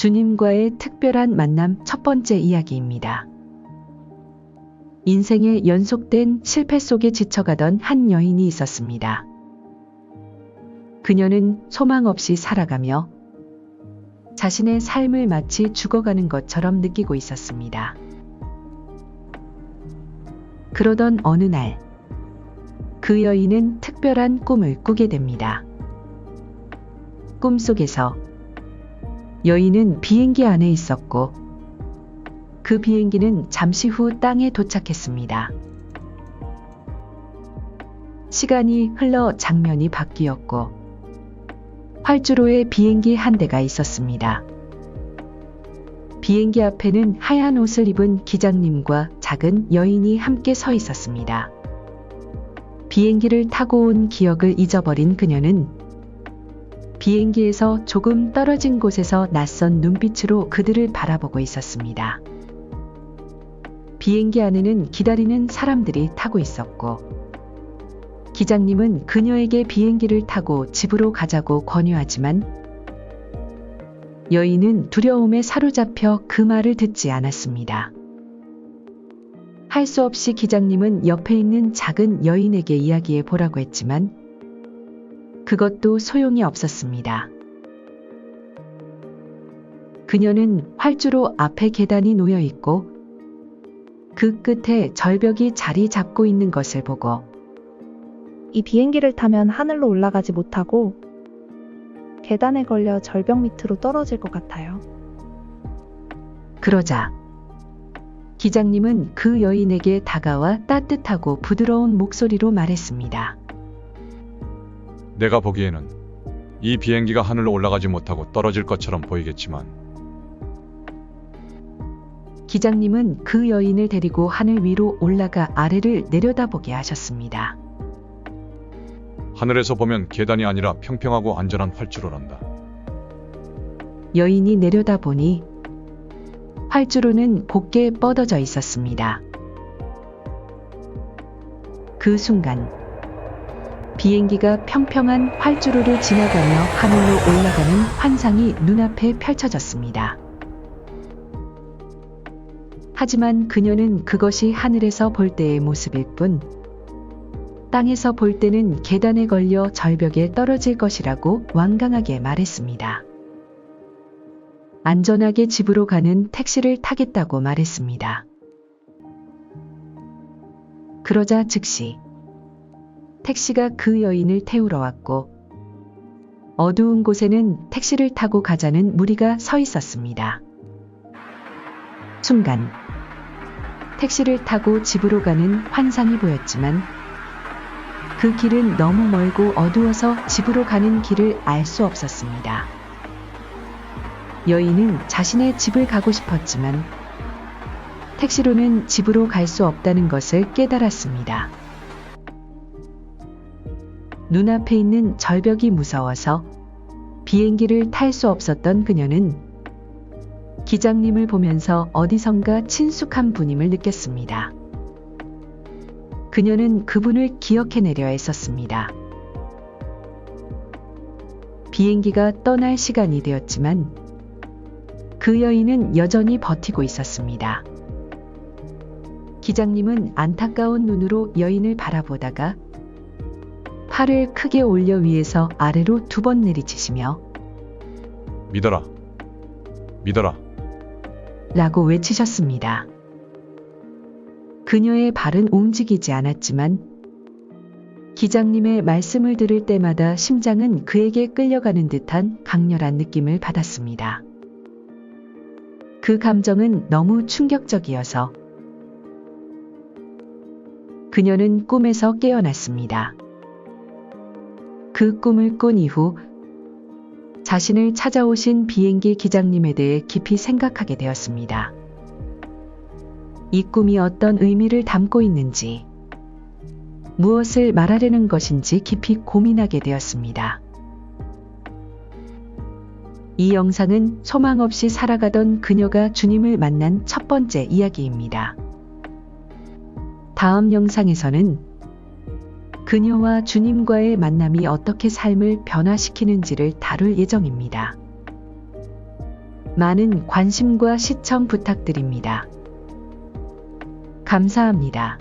주님과의 특별한 만남 첫 번째 이야기입니다. 인생의 연속된 실패 속에 지쳐가던 한 여인이 있었습니다. 그녀는 소망 없이 살아가며 자신의 삶을 마치 죽어가는 것처럼 느끼고 있었습니다. 그러던 어느 날, 그 여인은 특별한 꿈을 꾸게 됩니다. 꿈속에서 여인은 비행기 안에 있었고, 그 비행기는 잠시 후 땅에 도착했습니다. 시간이 흘러 장면이 바뀌었고, 활주로에 비행기 한 대가 있었습니다. 비행기 앞에는 하얀 옷을 입은 기장님과 작은 여인이 함께 서 있었습니다. 비행기를 타고 온 기억을 잊어버린 그녀는 비행기에서 조금 떨어진 곳에서 낯선 눈빛으로 그들을 바라보고 있었습니다. 비행기 안에는 기다리는 사람들이 타고 있었고, 기장님은 그녀에게 비행기를 타고 집으로 가자고 권유하지만 여인은 두려움에 사로잡혀 그 말을 듣지 않았습니다. 할 수 없이 기장님은 옆에 있는 작은 여인에게 이야기해 보라고 했지만 그것도 소용이 없었습니다. 그녀는 활주로 앞에 계단이 놓여 있고 그 끝에 절벽이 자리 잡고 있는 것을 보고 이 비행기를 타면 하늘로 올라가지 못하고 계단에 걸려 절벽 밑으로 떨어질 것 같아요. 그러자 기장님은 그 여인에게 다가와 따뜻하고 부드러운 목소리로 말했습니다. 내가 보기에는 이 비행기가 하늘로 올라가지 못하고 떨어질 것처럼 보이겠지만 기장님은 그 여인을 데리고 하늘 위로 올라가 아래를 내려다보게 하셨습니다. 하늘에서 보면 계단이 아니라 평평하고 안전한 활주로란다. 여인이 내려다보니 활주로는 곧게 뻗어져 있었습니다. 그 순간 비행기가 평평한 활주로를 지나가며 하늘로 올라가는 환상이 눈앞에 펼쳐졌습니다. 하지만 그녀는 그것이 하늘에서 볼 때의 모습일 뿐, 땅에서 볼 때는 계단에 걸려 절벽에 떨어질 것이라고 완강하게 말했습니다. 안전하게 집으로 가는 택시를 타겠다고 말했습니다. 그러자 즉시 택시가 그 여인을 태우러 왔고, 어두운 곳에는 택시를 타고 가자는 무리가 서 있었습니다. 순간 택시를 타고 집으로 가는 환상이 보였지만 그 길은 너무 멀고 어두워서 집으로 가는 길을 알 수 없었습니다. 여인은 자신의 집을 가고 싶었지만 택시로는 집으로 갈 수 없다는 것을 깨달았습니다. 눈앞에 있는 절벽이 무서워서 비행기를 탈 수 없었던 그녀는 기장님을 보면서 어디선가 친숙한 분임을 느꼈습니다. 그녀는 그분을 기억해내려 했었습니다. 비행기가 떠날 시간이 되었지만 그 여인은 여전히 버티고 있었습니다. 기장님은 안타까운 눈으로 여인을 바라보다가 팔을 크게 올려 위에서 아래로 2번 내리치시며 믿어라. 믿어라. 라고 외치셨습니다. 그녀의 발은 움직이지 않았지만 기장님의 말씀을 들을 때마다 심장은 그에게 끌려가는 듯한 강렬한 느낌을 받았습니다. 그 감정은 너무 충격적이어서 그녀는 꿈에서 깨어났습니다. 그 꿈을 꾼 이후 자신을 찾아오신 비행기 기장님에 대해 깊이 생각하게 되었습니다. 이 꿈이 어떤 의미를 담고 있는지, 무엇을 말하려는 것인지 깊이 고민하게 되었습니다. 이 영상은 소망 없이 살아가던 그녀가 주님을 만난 첫 번째 이야기입니다. 다음 영상에서는 그녀와 주님과의 만남이 어떻게 삶을 변화시키는지를 다룰 예정입니다. 많은 관심과 시청 부탁드립니다. 감사합니다.